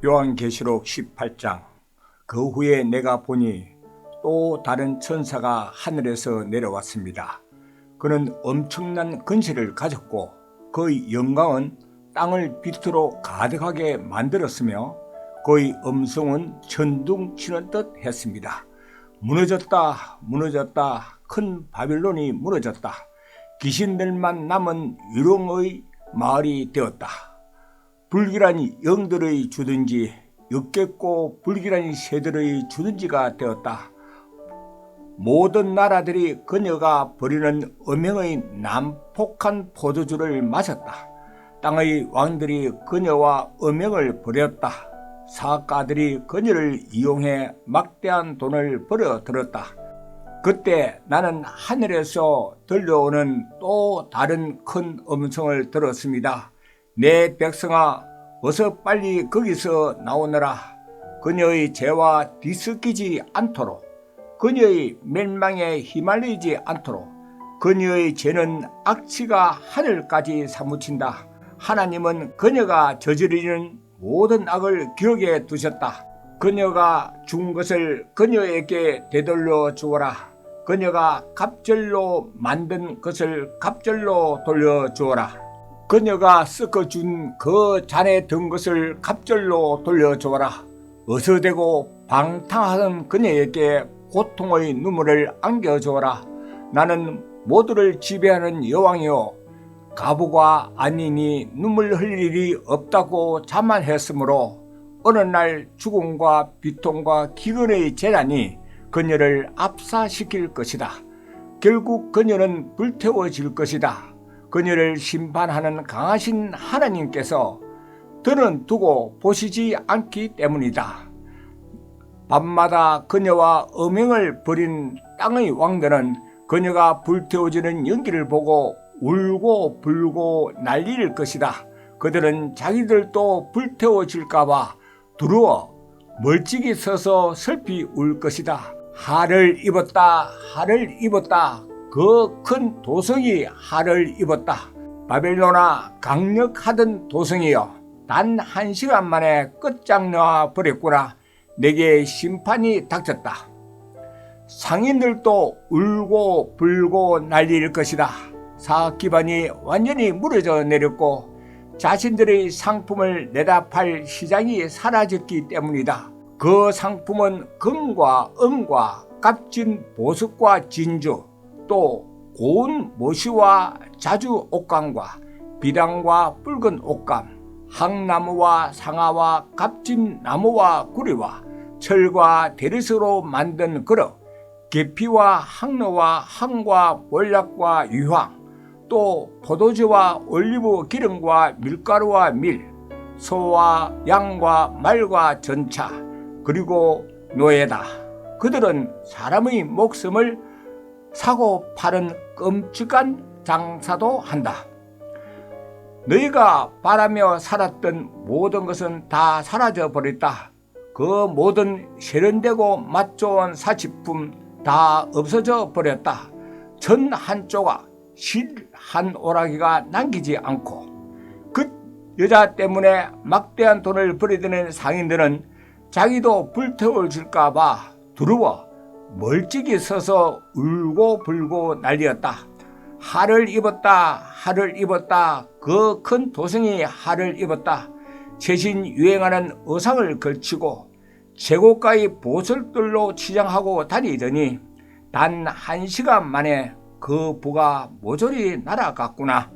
요한계시록 18장. 그 후에 내가 보니 또 다른 천사가 하늘에서 내려왔습니다. 그는 엄청난 근세를 가졌고 그의 영광은 땅을 빛으로 가득하게 만들었으며 그의 음성은 천둥치는 듯 했습니다. 무너졌다, 무너졌다, 큰 바빌론이 무너졌다. 귀신들만 남은 유령의 마을이 되었다. 불길한 영들의 주든지 역겹고 불길한 새들의 주든지가 되었다. 모든 나라들이 그녀가 버리는 음행의 난폭한 포도주를 마셨다. 땅의 왕들이 그녀와 음행을 버렸다. 사악가들이 그녀를 이용해 막대한 돈을 벌어들였다. 그때 나는 하늘에서 들려오는 또 다른 큰 음성을 들었습니다. 내 백성아, 어서 빨리 거기서 나오너라. 그녀의 죄와 뒤섞이지 않도록, 그녀의 멸망에 휘말리지 않도록. 그녀의 죄는 악취가 하늘까지 사무친다. 하나님은 그녀가 저지르는 모든 악을 기억에 두셨다. 그녀가 준 것을 그녀에게 되돌려 주어라. 그녀가 갑절로 만든 것을 갑절로 돌려주어라. 그녀가 섞어준 그 잔에 든 것을 갑절로 돌려주어라. 어서되고 방탕하던 그녀에게 고통의 눈물을 안겨주어라. 나는 모두를 지배하는 여왕이요, 가부가 아니니 눈물 흘릴 일이 없다고 자만했으므로 어느 날 죽음과 비통과 기근의 재난이 그녀를 압사시킬 것이다. 결국 그녀는 불태워질 것이다. 그녀를 심판하는 강하신 하나님께서 등은 두고 보시지 않기 때문이다. 밤마다 그녀와 음행을 벌인 땅의 왕들은 그녀가 불태워지는 연기를 보고 울고 불고 난리일 것이다. 그들은 자기들도 불태워질까봐 두려워 멀찍이 서서 슬피 울 것이다. 할을 입었다, 할을 입었다. 그 큰 도성이 할을 입었다. 바벨론아, 강력하던 도성이여, 단 1시간 만에 끝장나 버렸구나. 내게 심판이 닥쳤다. 상인들도 울고 불고 난리일 것이다. 사악 기반이 완전히 무너져 내렸고 자신들의 상품을 내다 팔 시장이 사라졌기 때문이다. 그 상품은 금과 은과 값진 보석과 진주, 또 고운 모시와 자주 옷감과 비단과 붉은 옷감, 항나무와 상아와 값진 나무와 구리와 철과 대리석으로 만든 그릇, 계피와 항로와 항과 몰약과 유황, 또 포도주와 올리브 기름과 밀가루와 밀, 소와 양과 말과 전차, 그리고 노예다. 그들은 사람의 목숨을 사고 파는 끔찍한 장사도 한다. 너희가 바라며 살았던 모든 것은 다 사라져 버렸다. 그 모든 세련되고 맛 좋은 사치품 다 없어져 버렸다. 전 한 조각, 실 한 오라기가 남기지 않고. 그 여자 때문에 막대한 돈을 버리드는 상인들은 자기도 불태워질까봐 두려워 멀찍이 서서 울고 불고 난리였다. 할을 입었다, 할을 입었다. 그 큰 도성이 할을 입었다. 최신 유행하는 의상을 걸치고 최고가의 보석들로 치장하고 다니더니 단 1시간 만에 그 부가 모조리 날아갔구나.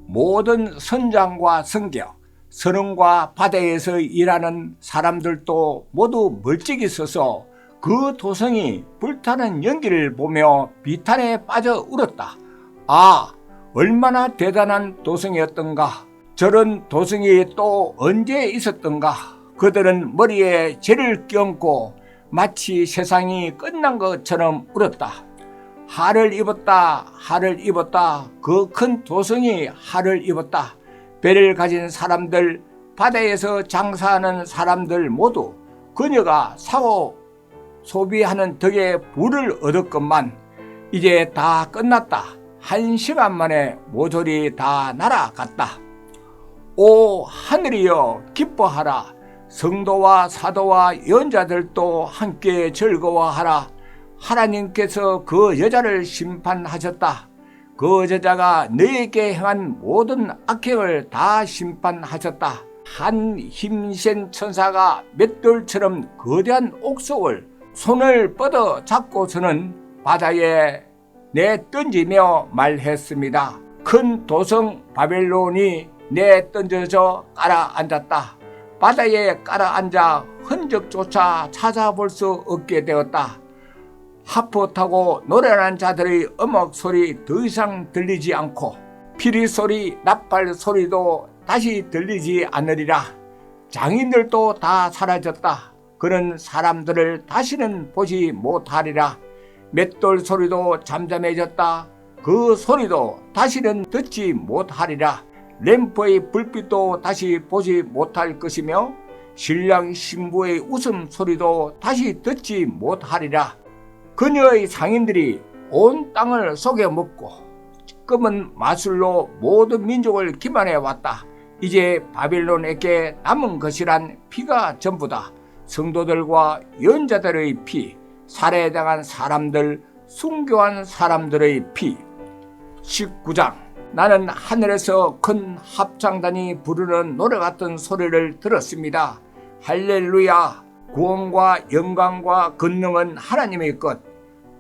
모든 선장과 성격, 선원과 바다에서 일하는 사람들도 모두 멀찍이 서서 그 도성이 불타는 연기를 보며 비탄에 빠져 울었다. 아, 얼마나 대단한 도성이었던가. 저런 도성이 또 언제 있었던가. 그들은 머리에 죄를 껴안고 마치 세상이 끝난 것처럼 울었다. 할을 입었다, 할을 입었다. 그 큰 도성이 할을 입었다. 배를 가진 사람들, 바다에서 장사하는 사람들 모두 그녀가 사고 소비하는 덕에 부를 얻었건만 이제 다 끝났다. 1시간 만에 모조리 다 날아갔다. 오 하늘이여 기뻐하라. 성도와 사도와 연자들도 함께 즐거워하라. 하나님께서 그 여자를 심판하셨다. 그 여자가 너에게 행한 모든 악행을 다 심판하셨다. 한 힘센 천사가 맷돌처럼 거대한 옥석을 손을 뻗어 잡고서는 바다에 내던지며 말했습니다. 큰 도성 바벨론이 내던져져 깔아앉았다. 바다에 깔아앉아 흔적조차 찾아볼 수 없게 되었다. 하프 타고 노래하는 자들의 음악 소리 더 이상 들리지 않고 피리 소리, 나팔 소리도 다시 들리지 않으리라. 장인들도 다 사라졌다. 그런 사람들을 다시는 보지 못하리라. 맷돌 소리도 잠잠해졌다. 그 소리도 다시는 듣지 못하리라. 램프의 불빛도 다시 보지 못할 것이며 신랑 신부의 웃음소리도 다시 듣지 못하리라. 그녀의 상인들이 온 땅을 속여먹고 검은 마술로 모든 민족을 기만해 왔다. 이제 바빌론에게 남은 것이란 피가 전부다. 성도들과 연자들의 피, 살해당한 사람들, 순교한 사람들의 피. 19장. 나는 하늘에서 큰 합창단이 부르는 노래 같은 소리를 들었습니다. 할렐루야! 구원과 영광과 권능은 하나님의 것.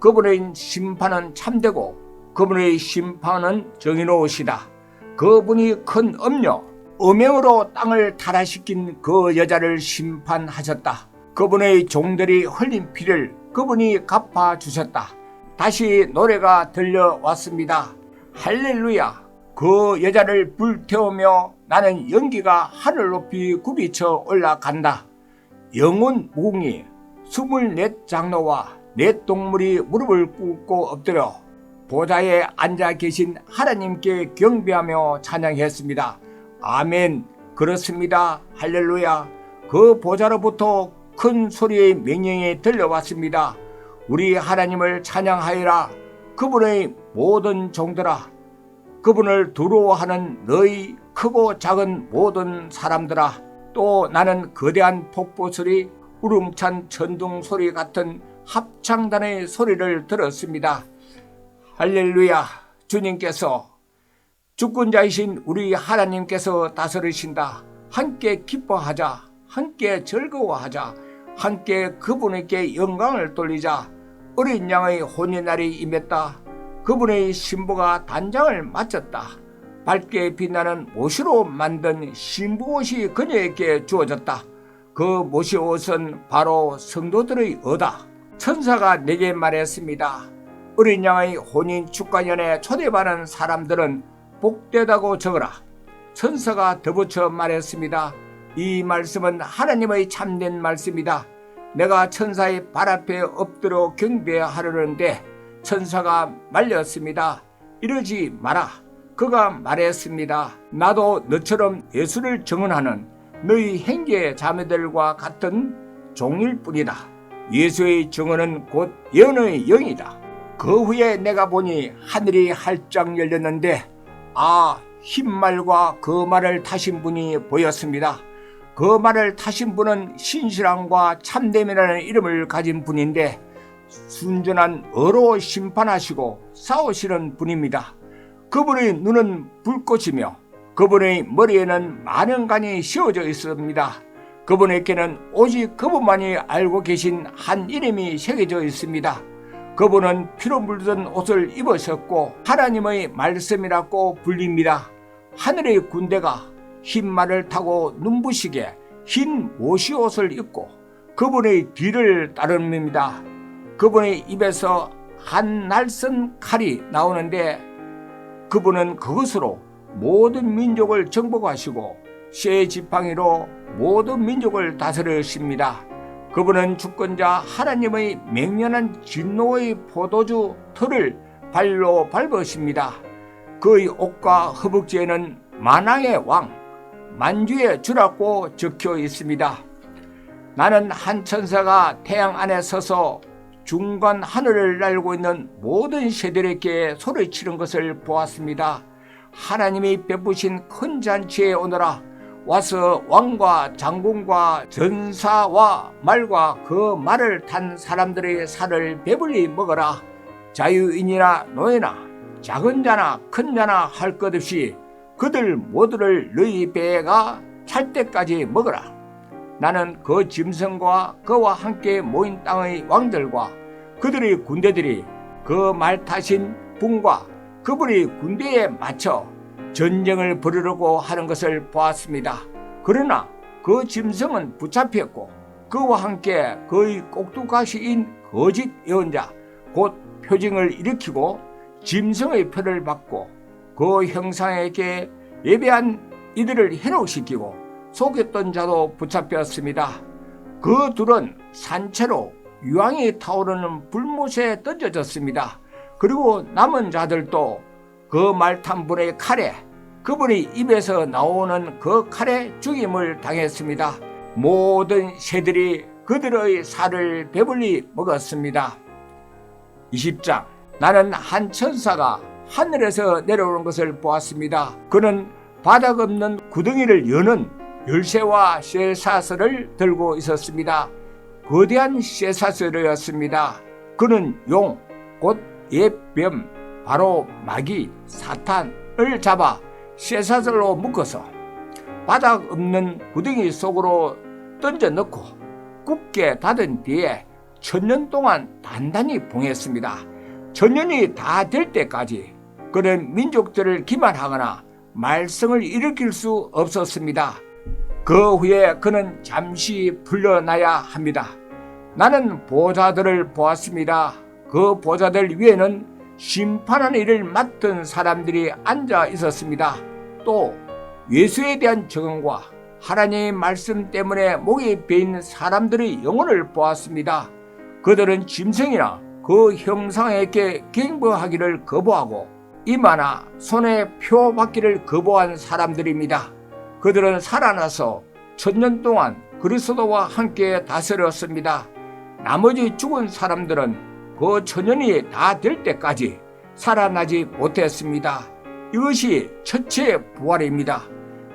그분의 심판은 참되고 그분의 심판은 정의로우시다. 그분이 큰 음료, 음행으로 땅을 타락시킨 그 여자를 심판하셨다. 그분의 종들이 흘린 피를 그분이 갚아주셨다. 다시 노래가 들려왔습니다. 할렐루야! 그 여자를 불태우며 나는 연기가 하늘 높이 굽이쳐 올라간다. 영혼 무궁이 24장로와 네 동물이 무릎을 꿇고 엎드려 보좌에 앉아 계신 하나님께 경배하며 찬양했습니다. 아멘. 그렇습니다. 할렐루야. 그 보좌로부터 큰 소리의 명령이 들려왔습니다. 우리 하나님을 찬양하여라. 그분의 모든 종들아, 그분을 두려워하는 너희 크고 작은 모든 사람들아. 또 나는 거대한 폭포 소리, 우렁찬 천둥 소리 같은 합창단의 소리를 들었습니다. 할렐루야. 주님께서, 주권자이신 우리 하나님께서 다스리신다. 함께 기뻐하자. 함께 즐거워하자. 함께 그분에게 영광을 돌리자. 어린 양의 혼인날이 임했다. 그분의 신부가 단장을 마쳤다. 밝게 빛나는 모시로 만든 신부옷이 그녀에게 주어졌다. 그 모시옷은 바로 성도들의 의다. 천사가 내게 말했습니다. 어린 양의 혼인 축가연에 초대받은 사람들은 복되다고 적으라. 천사가 덧붙여 말했습니다. 이 말씀은 하나님의 참된 말씀이다. 내가 천사의 발 앞에 엎드려 경배하려는데 천사가 말렸습니다. 이러지 마라. 그가 말했습니다. 나도 너처럼 예수를 증언하는 너희 형제 자매들과 같은 종일 뿐이다. 예수의 증언은 곧 예언의 영이다. 그 후에 내가 보니 하늘이 활짝 열렸는데 흰 말과 그 말을 타신 분이 보였습니다. 그 말을 타신 분은 신실함과 참됨이라는 이름을 가진 분인데 순전한 어로 심판하시고 싸우시는 분입니다. 그분의 눈은 불꽃이며 그분의 머리에는 많은 간이 씌워져 있습니다. 그분에게는 오직 그분만이 알고 계신 한 이름이 새겨져 있습니다. 그분은 피로 물든 옷을 입으셨고 하나님의 말씀이라고 불립니다. 하늘의 군대가 흰 말을 타고 눈부시게 흰 모시옷을 입고 그분의 뒤를 따릅니다. 그분의 입에서 한 날선 칼이 나오는데 그분은 그것으로 모든 민족을 정복하시고 쇠 지팡이로 모든 민족을 다스리십니다. 그분은 주권자 하나님의 맹렬한 진노의 포도주 틀을 발로 밟으십니다. 그의 옷과 허벅지에는 만왕의 왕, 만주의 주라고 적혀 있습니다. 나는 한 천사가 태양 안에 서서 중간 하늘을 날고 있는 모든 새들에게 소리치는 것을 보았습니다. 하나님이 베푸신 큰 잔치에 오너라. 와서 왕과 장군과 전사와 말과 그 말을 탄 사람들의 살을 배불리 먹어라. 자유인이나 노예나 작은 자나 큰 자나 할 것 없이 그들 모두를 너희 배가 찰 때까지 먹어라. 나는 그 짐승과 그와 함께 모인 땅의 왕들과 그들의 군대들이 그 말 타신 분과 그분의 군대에 맞춰 전쟁을 벌이려고 하는 것을 보았습니다. 그러나 그 짐승은 붙잡혔고 그와 함께 그의 꼭두가시인 거짓 예언자 곧 표징을 일으키고 짐승의 표를 받고 그 형상에게 예배한 이들을 현혹시키고 속였던 자도 붙잡혔습니다. 그 둘은 산채로 유황이 타오르는 불못에 던져졌습니다. 그리고 남은 자들도 그 말 탄 분의 칼에 그분의 입에서 나오는 그 칼에 죽임을 당했습니다. 모든 새들이 그들의 살을 배불리 먹었습니다. 20장. 나는 한 천사가 하늘에서 내려오는 것을 보았습니다. 그는 바닥 없는 구덩이를 여는 열쇠와 쇠사슬을 들고 있었습니다. 거대한 쇠사슬이었습니다. 그는 용, 곧 옛뱀, 바로 마귀, 사탄을 잡아 쇠사슬로 묶어서 바닥 없는 구덩이 속으로 던져 넣고 굳게 닫은 뒤에 1000년 동안 단단히 봉했습니다. 1000년이 다 될 때까지 그는 민족들을 기만하거나 말썽을 일으킬 수 없었습니다. 그 후에 그는 잠시 풀려나야 합니다. 나는 보좌들을 보았습니다. 그 보좌들 위에는 심판하는 일을 맡은 사람들이 앉아 있었습니다. 또 예수에 대한 적응과 하나님의 말씀 때문에 목이 베인 사람들의 영혼을 보았습니다. 그들은 짐승이나 그 형상에게 경배하기를 거부하고 이마나 손에 표 받기를 거부한 사람들입니다. 그들은 살아나서 1000년 동안 그리스도와 함께 다스렸습니다. 나머지 죽은 사람들은 그 1000년이 다 될 때까지 살아나지 못했습니다. 이것이 첫째 부활입니다.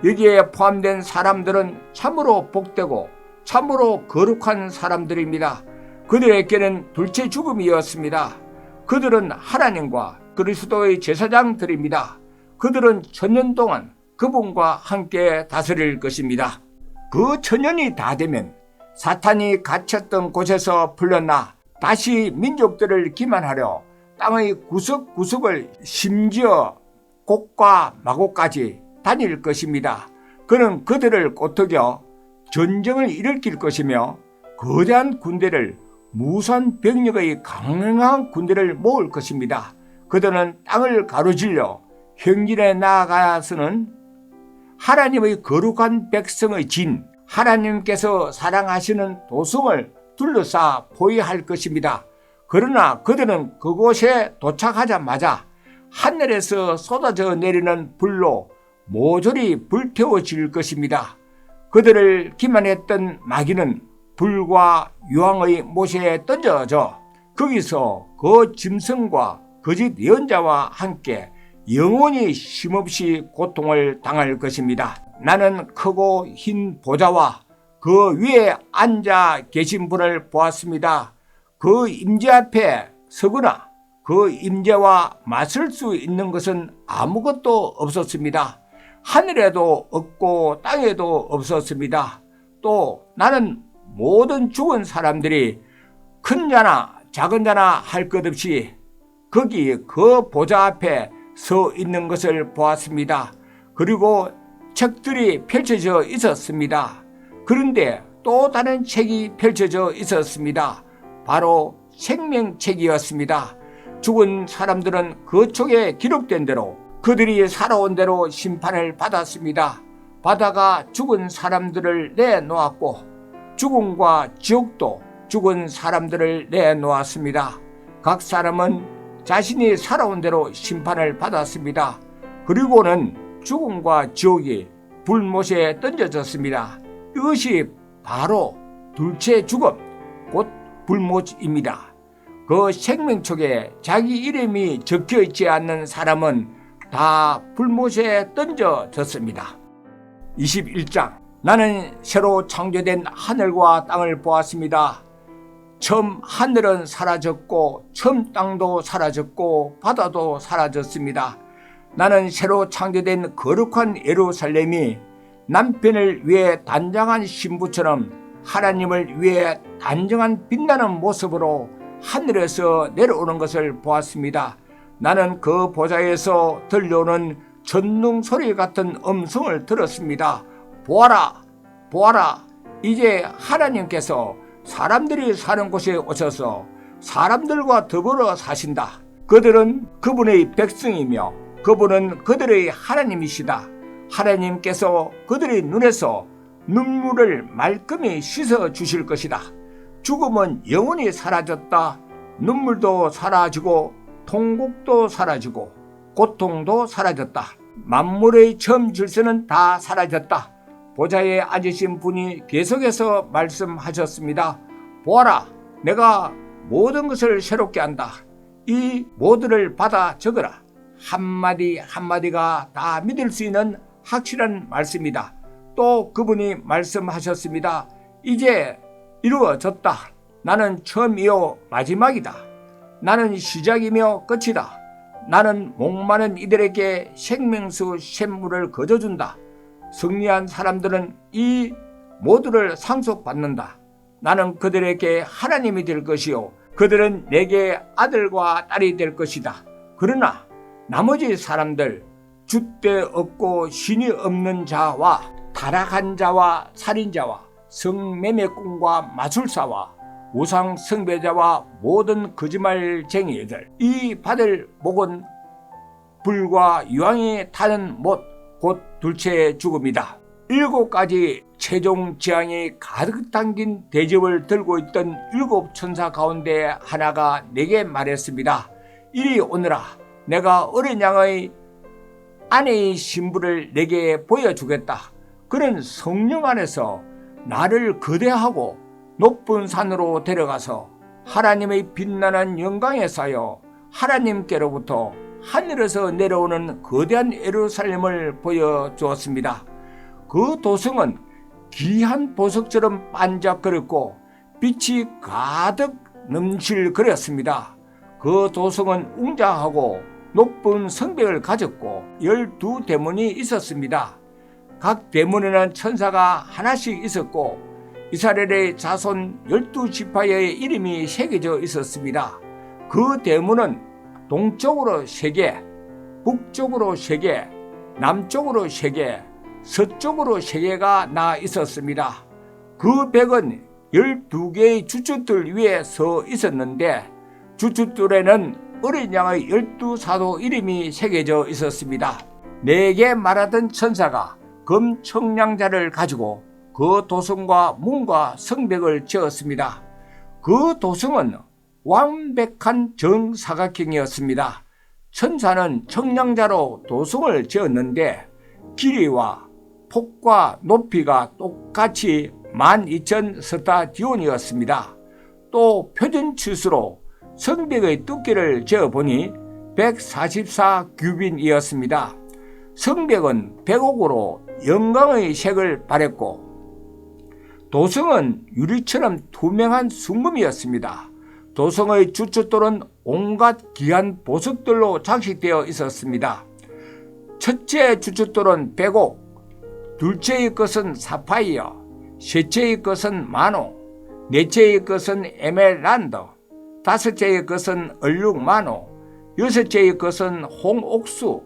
여기에 포함된 사람들은 참으로 복되고 참으로 거룩한 사람들입니다. 그들에게는 둘째 죽음이었습니다. 그들은 하나님과 그리스도의 제사장들입니다. 그들은 1000년 동안 그분과 함께 다스릴 것입니다. 그 1000년이 다 되면 사탄이 갇혔던 곳에서 풀려나 다시 민족들을 기만하려 땅의 구석구석을 심지어 곡과 마곡까지 다닐 것입니다. 그는 그들을 꼬투겨 전쟁을 일으킬 것이며 거대한 군대를 무수한 병력의 강력한 군대를 모을 것입니다. 그들은 땅을 가로질러 형진에 나아가서는 하나님의 거룩한 백성의 진, 하나님께서 사랑하시는 도성을 둘러싸 포위할 것입니다. 그러나 그들은 그곳에 도착하자마자 하늘에서 쏟아져 내리는 불로 모조리 불태워질 것입니다. 그들을 기만했던 마귀는 불과 유황의 못에 던져져 거기서 그 짐승과 거짓 예언자와 함께 영원히 쉼없이 고통을 당할 것입니다. 나는 크고 흰 보좌와 그 위에 앉아 계신 분을 보았습니다. 그 임재 앞에 서거나 그 임재와 맞설 수 있는 것은 아무것도 없었습니다. 하늘에도 없고 땅에도 없었습니다. 또 나는 모든 죽은 사람들이 큰 자나 작은 자나 할 것 없이 거기 그 보좌 앞에 서 있는 것을 보았습니다. 그리고 책들이 펼쳐져 있었습니다. 그런데 또 다른 책이 펼쳐져 있었습니다. 바로 생명책이었습니다. 죽은 사람들은 그 책에 기록된 대로 그들이 살아온 대로 심판을 받았습니다. 바다가 죽은 사람들을 내놓았고 죽음과 지옥도 죽은 사람들을 내놓았습니다. 각 사람은 자신이 살아온 대로 심판을 받았습니다. 그리고는 죽음과 지옥이 불못에 던져졌습니다. 이것이 바로 둘째 죽음, 곧 불못입니다. 그 생명책에 자기 이름이 적혀있지 않는 사람은 다 불못에 던져졌습니다. 21장. 나는 새로 창조된 하늘과 땅을 보았습니다. 처음 하늘은 사라졌고 처음 땅도 사라졌고 바다도 사라졌습니다. 나는 새로 창조된 거룩한 예루살렘이 남편을 위해 단장한 신부처럼 하나님을 위해 단정한 빛나는 모습으로 하늘에서 내려오는 것을 보았습니다. 나는 그 보좌에서 들려오는 전능 소리 같은 음성을 들었습니다. 보아라, 보아라, 이제 하나님께서 사람들이 사는 곳에 오셔서 사람들과 더불어 사신다. 그들은 그분의 백성이며 그분은 그들의 하나님이시다. 하나님께서 그들의 눈에서 눈물을 말끔히 씻어 주실 것이다. 죽음은 영원히 사라졌다. 눈물도 사라지고 통곡도 사라지고 고통도 사라졌다. 만물의 처음 질서는 다 사라졌다. 보좌에 앉으신 분이 계속해서 말씀하셨습니다. 보아라, 내가 모든 것을 새롭게 한다. 이 모두를 받아 적어라. 한마디 한마디가 다 믿을 수 있는 확실한 말씀이다. 또 그분이 말씀하셨습니다. 이제 이루어졌다. 나는 처음이요 마지막이다. 나는 시작이며 끝이다. 나는 목마른 이들에게 생명수 샘물을 거저준다. 승리한 사람들은 이 모두를 상속받는다. 나는 그들에게 하나님이 될 것이요 그들은 내게 아들과 딸이 될 것이다. 그러나 나머지 사람들, 줏대 없고 신이 없는 자와 타락한 자와 살인자와 성매매꾼과 마술사와 우상 숭배자와 모든 거짓말쟁이들, 이 받을 목은 불과 유황이 타는 못, 곧 둘째 죽음이다. 7가지 최종 재앙이 가득 담긴 대접을 들고 있던 7 천사 가운데 하나가 내게 말했습니다. 이리 오너라. 내가 어린 양의 아내의 신부를 내게 보여주겠다. 그는 성령 안에서 나를 거대하고 높은 산으로 데려가서 하나님의 빛나는 영광에 쌓여 하나님께로부터 하늘에서 내려오는 거대한 예루살렘을 보여주었습니다. 그 도성은 귀한 보석처럼 반짝거렸고 빛이 가득 넘실거렸습니다. 그 도성은 웅장하고 높은 성벽을 가졌고 12대문이 있었습니다. 각 대문에는 천사가 하나씩 있었고 이스라엘의 자손 12지파의 이름이 새겨져 있었습니다. 그 대문은 동쪽으로 3개, 북쪽으로 3개, 남쪽으로 3개, 서쪽으로 3개가 나 있었습니다. 그 벽은 12개의 주춧돌 위에 서 있었는데 주춧돌에는 어린 양의 12사도 이름이 새겨져 있었습니다. 내게 말하던 천사가 금 청량자를 가지고 그 도성과 문과 성벽을 지었습니다. 그 도성은 완벽한 정사각형이었습니다. 천사는 청량자로 도성을 지었는데 길이와 폭과 높이가 똑같이 12,000 스타디온이었습니다. 또 표준치수로 성벽의 두께를 재어보니 144 규빈이었습니다. 성벽은 백옥으로 영광의 색을 발했고 도성은 유리처럼 투명한 순금이었습니다. 도성의 주춧돌은 온갖 귀한 보석들로 장식되어 있었습니다. 첫째 주춧돌은 백옥, 둘째의 것은 사파이어, 셋째의 것은 마노, 넷째의 것은 에메랄드, 다섯째의 것은 얼룩마노, 여섯째의 것은 홍옥수,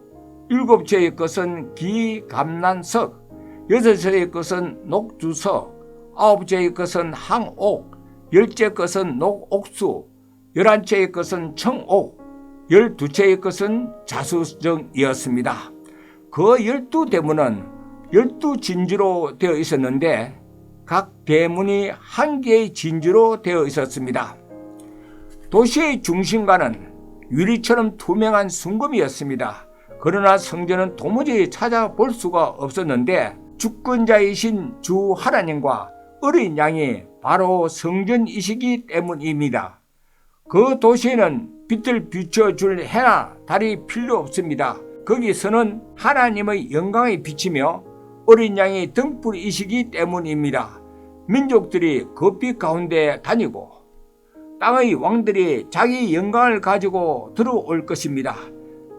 일곱째의 것은 기감난석, 여섯째의 것은 녹주석, 아홉째의 것은 항옥, 열째 것은 녹옥수, 11채의 것은 청옥, 12채의 것은 자수정이었습니다. 그 12대문은 12진주로 되어 있었는데 각 대문이 한 개의 진주로 되어 있었습니다. 도시의 중심가는 유리처럼 투명한 순금이었습니다. 그러나 성전은 도무지 찾아볼 수가 없었는데 주권자이신 주 하나님과 어린 양이 바로 성전이시기 때문입니다. 그 도시에는 빛을 비춰줄 해나 달이 필요 없습니다. 거기서는 하나님의 영광이 비치며 어린 양이 등불이시기 때문입니다. 민족들이 급빛 가운데 다니고 땅의 왕들이 자기 영광을 가지고 들어올 것입니다.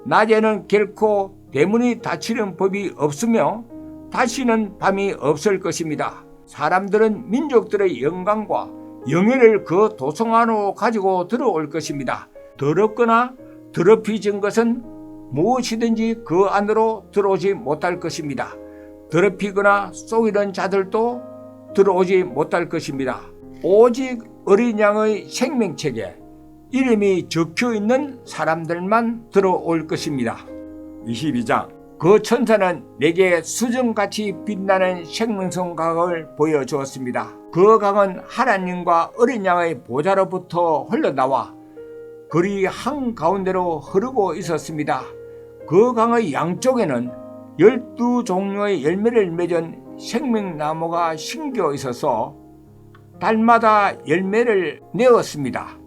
낮에는 결코 대문이 닫히는 법이 없으며 다시는 밤이 없을 것입니다. 사람들은 민족들의 영광과 영예를 그 도성 안으로 가지고 들어올 것입니다. 더럽거나 더럽혀진 것은 무엇이든지 그 안으로 들어오지 못할 것입니다. 더럽히거나 속이는 자들도 들어오지 못할 것입니다. 오직 어린 양의 생명책에 이름이 적혀 있는 사람들만 들어올 것입니다. 22장. 그 천사는 내게 수정같이 빛나는 생명성 강을 보여주었습니다. 그 강은 하나님과 어린 양의 보좌로부터 흘러나와 거리 한가운데로 흐르고 있었습니다. 그 강의 양쪽에는 12종류의 열매를 맺은 생명나무가 심겨 있어서 달마다 열매를 내었습니다.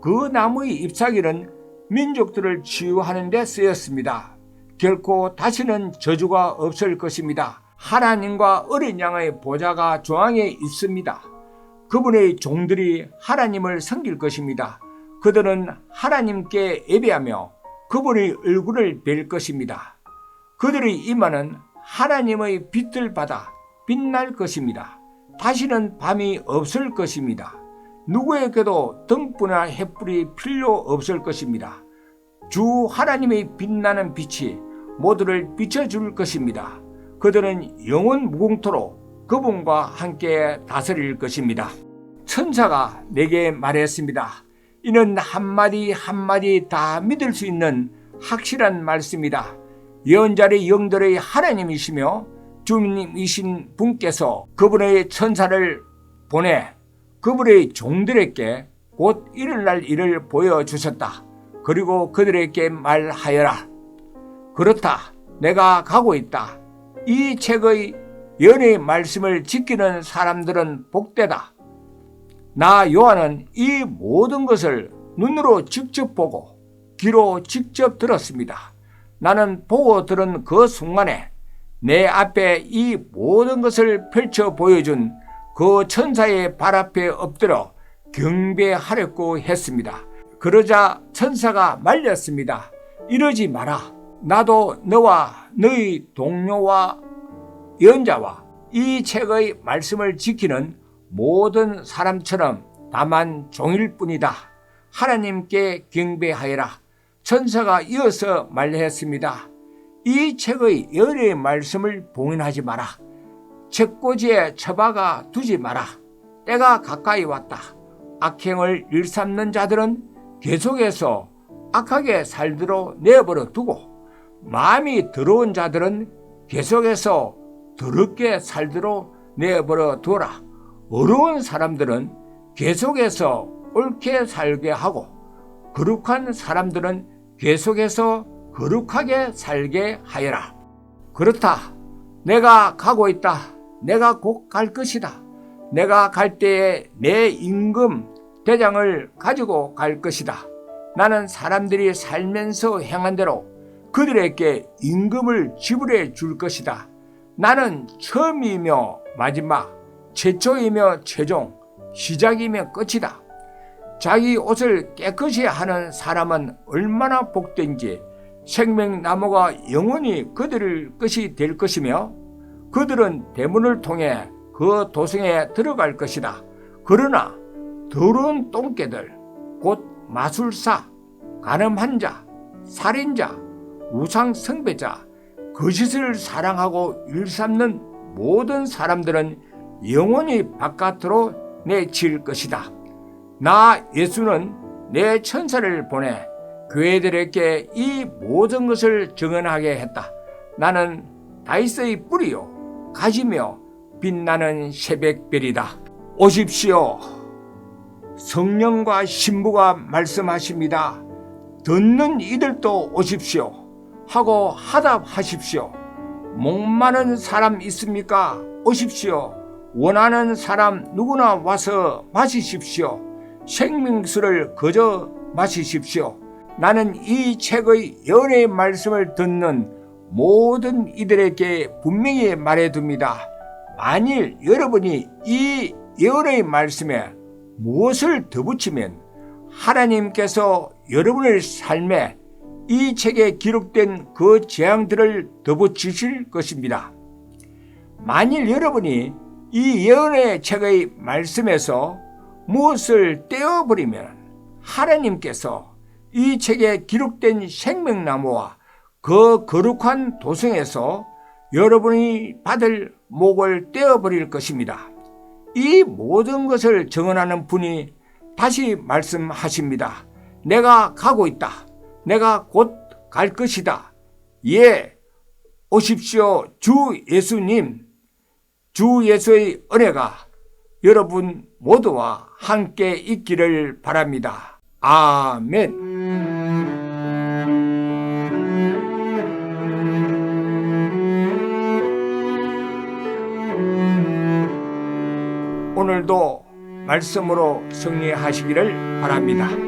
그 나무의 잎사귀는 민족들을 치유하는 데 쓰였습니다. 결코 다시는 저주가 없을 것입니다. 하나님과 어린 양의 보좌가 중앙에 있습니다. 그분의 종들이 하나님을 섬길 것입니다. 그들은 하나님께 예배하며 그분의 얼굴을 뵐 것입니다. 그들의 이마는 하나님의 빛을 받아 빛날 것입니다. 다시는 밤이 없을 것입니다. 누구에게도 등불이나 햇불이 필요 없을 것입니다. 주 하나님의 빛나는 빛이 모두를 비춰줄 것입니다. 그들은 영원 무궁토록 그분과 함께 다스릴 것입니다. 천사가 내게 말했습니다. 이는 한마디 한마디 다 믿을 수 있는 확실한 말씀이다. 예언자의 영들의 하나님이시며 주님이신 분께서 그분의 천사를 보내 그분의 종들에게 곧 일어날 일을 보여주셨다. 그리고 그들에게 말하여라. 그렇다. 내가 가고 있다. 이 책의 연의 말씀을 지키는 사람들은 복되다. 나 요한은 이 모든 것을 눈으로 직접 보고 귀로 직접 들었습니다. 나는 보고 들은 그 순간에 내 앞에 이 모든 것을 펼쳐 보여준 그 천사의 발 앞에 엎드려 경배하려고 했습니다. 그러자 천사가 말렸습니다. 이러지 마라. 나도 너와 너희 동료와 예언자와 이 책의 말씀을 지키는 모든 사람처럼 다만 종일 뿐이다. 하나님께 경배하여라. 천사가 이어서 말했습니다. 이 책의 열의 말씀을 봉인하지 마라. 책꽂이에 처박아 두지 마라. 때가 가까이 왔다. 악행을 일삼는 자들은 계속해서 악하게 살도록 내버려 두고 마음이 더러운 자들은 계속해서 더럽게 살도록 내버려 두어라. 어려운 사람들은 계속해서 옳게 살게 하고 거룩한 사람들은 계속해서 거룩하게 살게 하여라. 그렇다. 내가 가고 있다. 내가 곧 갈 것이다. 내가 갈 때에 내 임금 대장을 가지고 갈 것이다. 나는 사람들이 살면서 행한 대로 그들에게 임금을 지불해 줄 것이다. 나는 처음이며 마지막, 최초이며 최종, 시작이며 끝이다. 자기 옷을 깨끗이 하는 사람은 얼마나 복된지 생명나무가 영원히 그들의 것이 될 것이며 그들은 대문을 통해 그 도성에 들어갈 것이다. 그러나 더러운 똥개들, 곧 마술사, 간음한 자, 살인자, 우상 숭배자, 거짓을 사랑하고 일삼는 모든 사람들은 영원히 바깥으로 내칠 것이다. 나 예수는 내 천사를 보내 교회들에게 이 모든 것을 증언하게 했다. 나는 다윗의 뿌리요 가지며 빛나는 새벽별이다. 오십시오. 성령과 신부가 말씀하십니다. 듣는 이들도 오십시오 하고 화답하십시오. 목마른 사람 있습니까? 오십시오. 원하는 사람 누구나 와서 마시십시오. 생명수를 거저 마시십시오. 나는 이 책의 연의 말씀을 듣는 모든 이들에게 분명히 말해둡니다. 만일 여러분이 이 예언의 말씀에 무엇을 덧붙이면 하나님께서 여러분의 삶에 이 책에 기록된 그 재앙들을 덧붙이실 것입니다. 만일 여러분이 이 예언의 책의 말씀에서 무엇을 떼어버리면 하나님께서 이 책에 기록된 생명나무와 그 거룩한 도성에서 여러분이 받을 목을 떼어버릴 것입니다. 이 모든 것을 증언하는 분이 다시 말씀하십니다. 내가 가고 있다. 내가 곧 갈 것이다. 예, 오십시오. 주 예수님, 주 예수의 은혜가 여러분 모두와 함께 있기를 바랍니다. 아멘. 오늘도 말씀으로 승리하시기를 바랍니다.